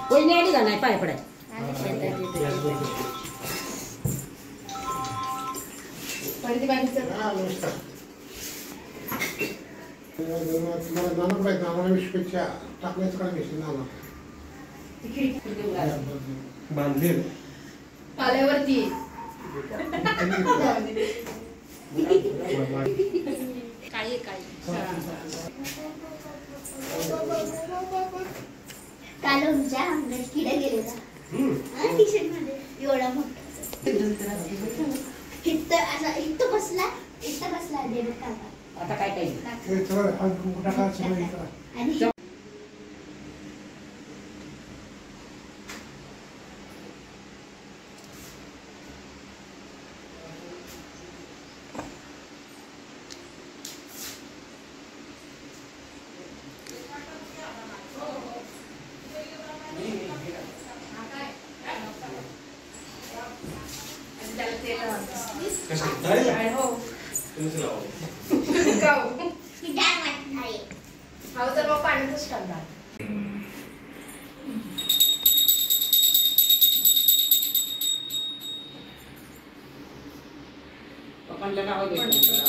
कोणी आली का नाही पाय पडाय बांधले पाल्यावरती काळी काल आमच्या अंगणात किडा गेलेला टी शर्ट मध्ये एवढा मोठा इथं बसला देव काका आता काय काय आणि पाण्यातच टाकणार पकडलं नाव घेतलं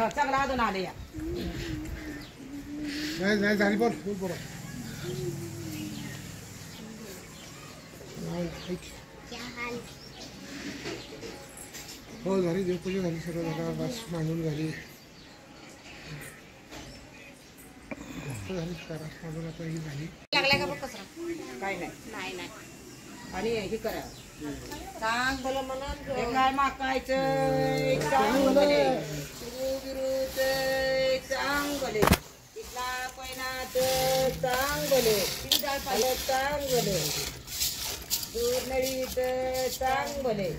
चांगला अजून आले या नाही झाली बोल हो झाली देवपूजा झाली सर्व झाला बस मांडून झाली मांडून आता ही झाली लागला का बघ कचरा काय नाही आणि हे करा सांग बोला म्हणून काय माकायचं चांगले चांगले तिथला पैनात चांगले चांगले दूर नळीत चांगले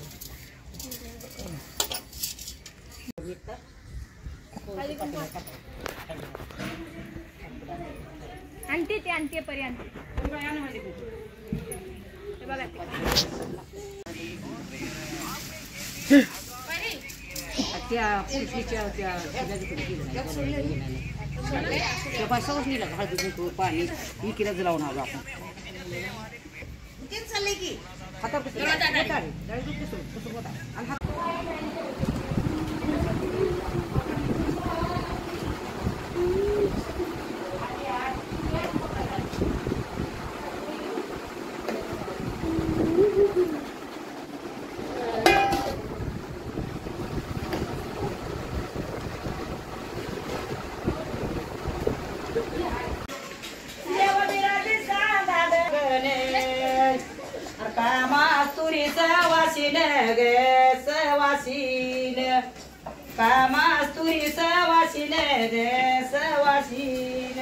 आणते ते आणते पर्यंत बघा त्या पुरुषीच्या त्या सगळंच नेलं हळदी कुंकू पाणी इकडे लावून आलो आपण तेच चाललंय की हातात कसं कामास्तुरी सवासीन गे सवासीन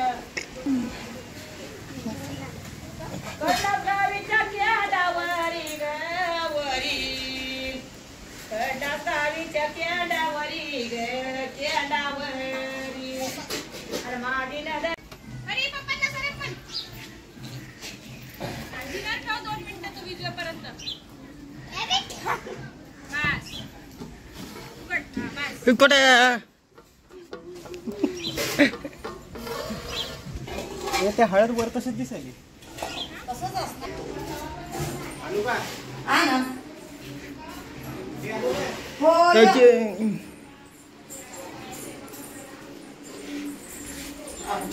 कडगावीच्या केंडावरी गवरी कडगावीच्या केंडावरी ग केंडावरी अरे माझी नद अरे पप्पांना सरे पण आणखीन ठेव 2 मिनिटं तू विजयपर्यंत कुठे ते हळद वर तसेच दिसायली. हो त्याची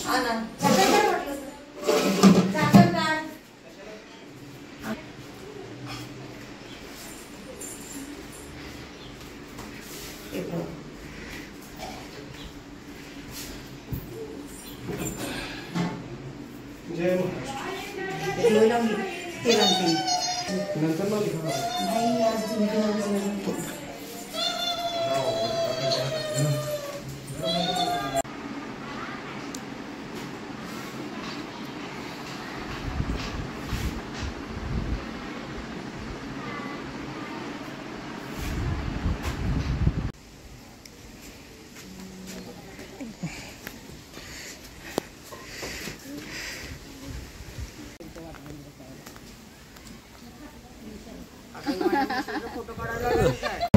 आणा साखर म्हटलं साखर टाक. जय नंतर ना लिखा नाही आज तुमच्या फोटो काढायला लागेल काय?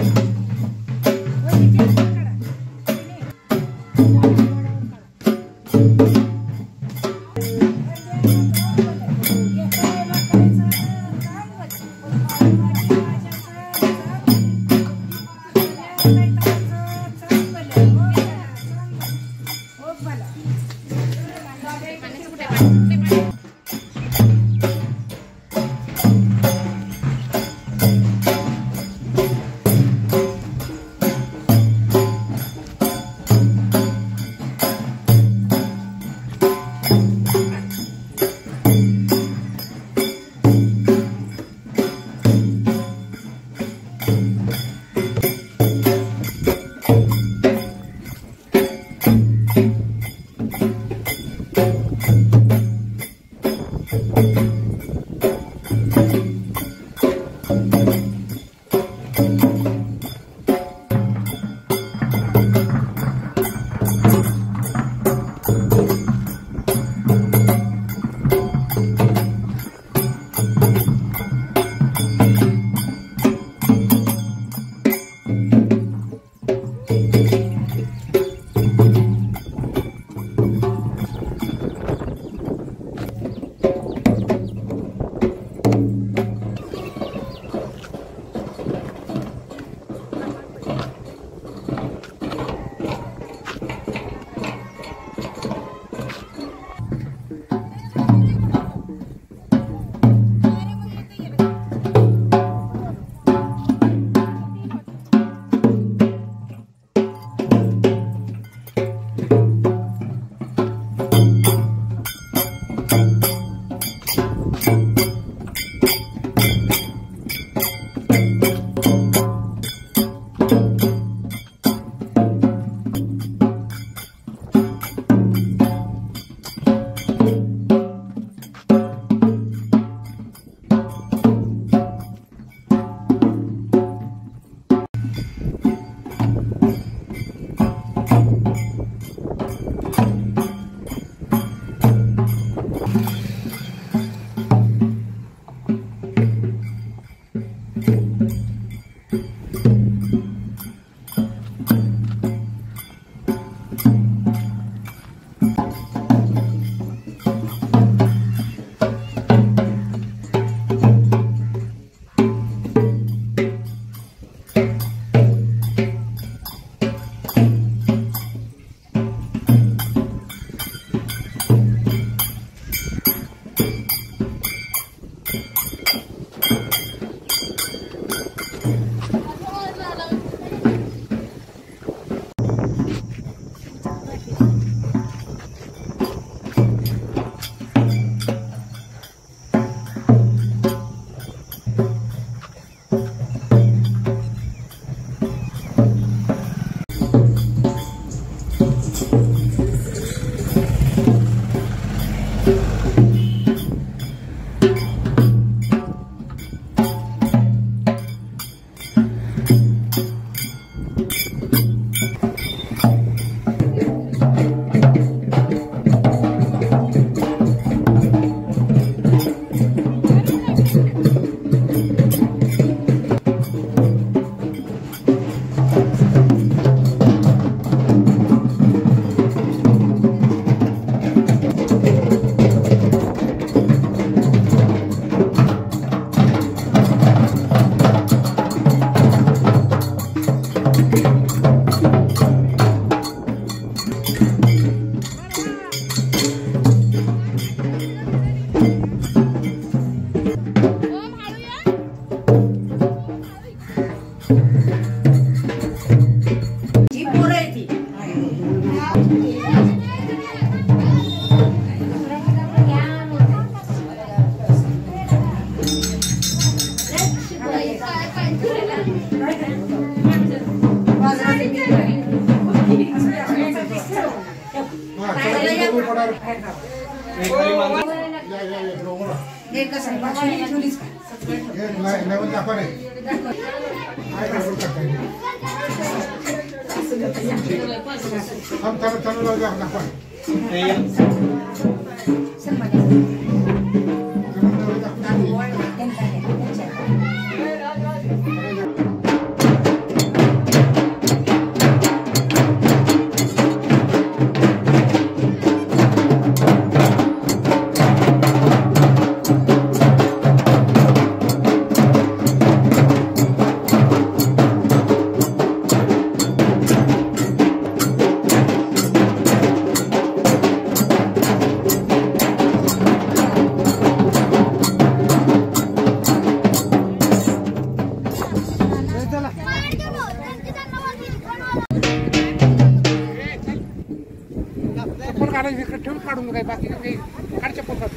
काढून काय बाकी काही काढच्या पोटात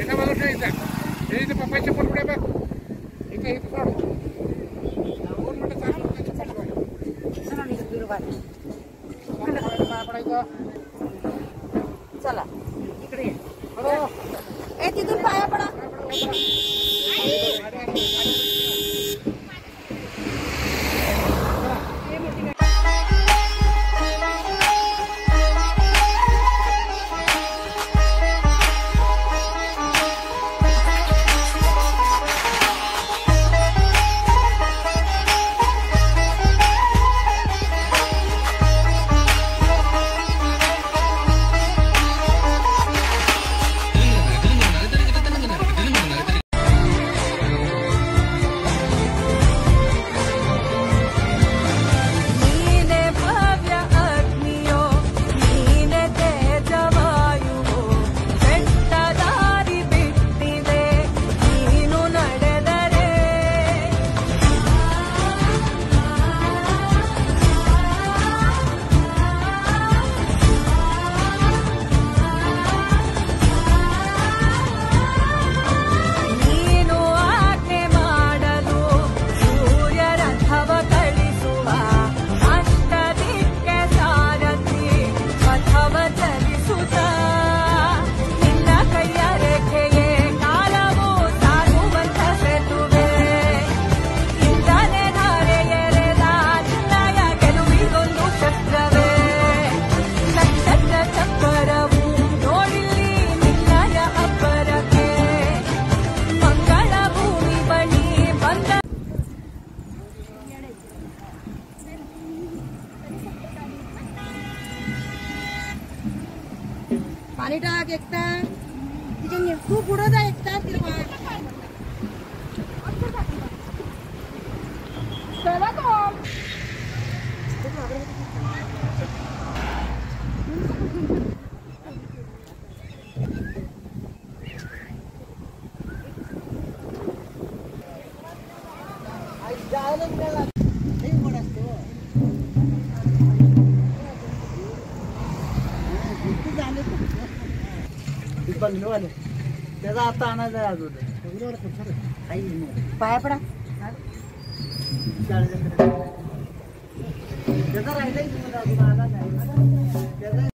एका बाजूला ठेवायचा इथे पप्पाच्या पोट पुढे बघ इथे इथे काढू 2 मिनिटं चालू पडायचं चला इकडे ए तिथून पाया पडा पाणी टाक एकटा तिथे तू पुढं जा एकटा चला त्याचा आता आणायचा आहे अजून पाया पडा त्याचा राहिलाय अजून आला नाही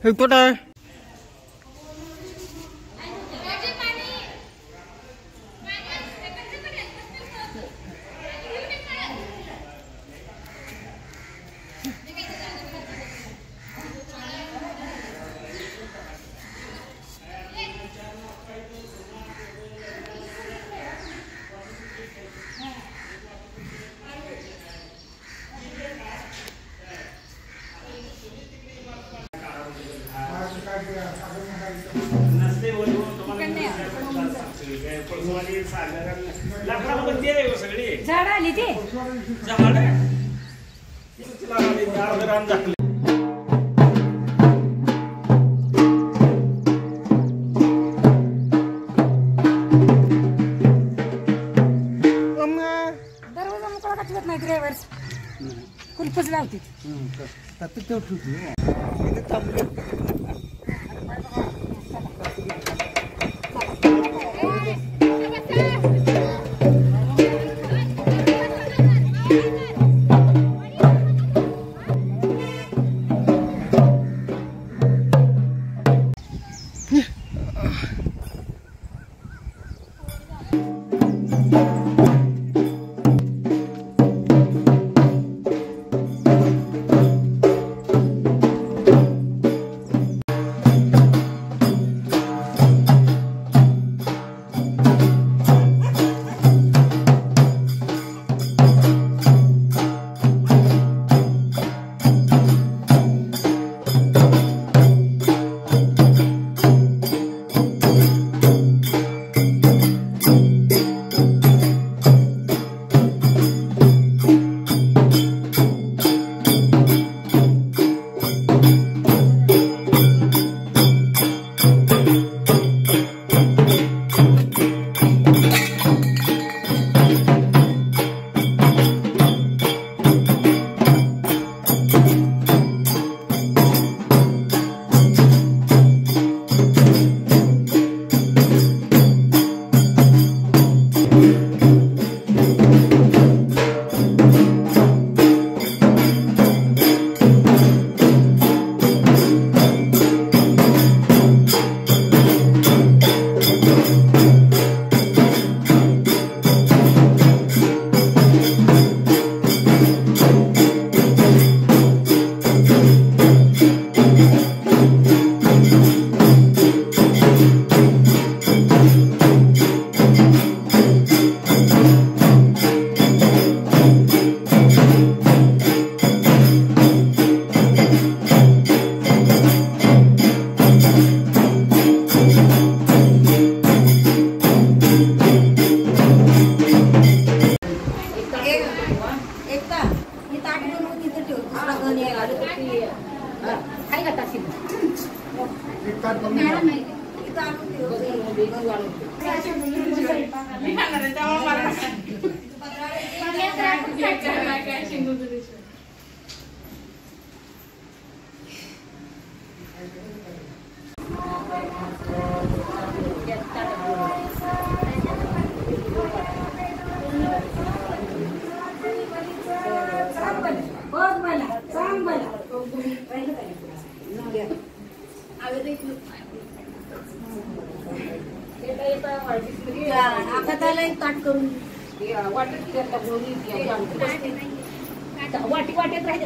हे कुठं आहे? झाड आली ते दरवाजा मोकळा का ठेवत नाही ड्रायव्हर कुलपच लावते वाटी वाटेत राहते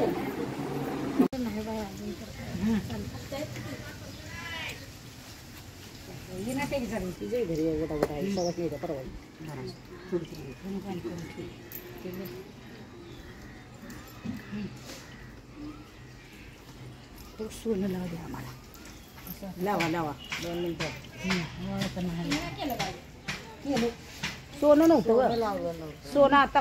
सोनं लावू द्या आम्हाला लावा लावा 2 मिनिटं सोनं नव्हतं सोनं आता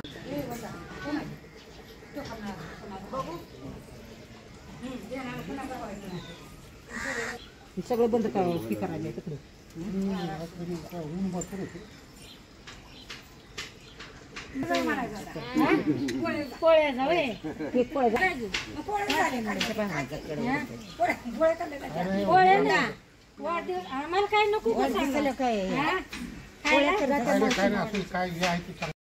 सगळं बंद करायला तिकडे पोळ्या जावे आम्हाला काय नको काय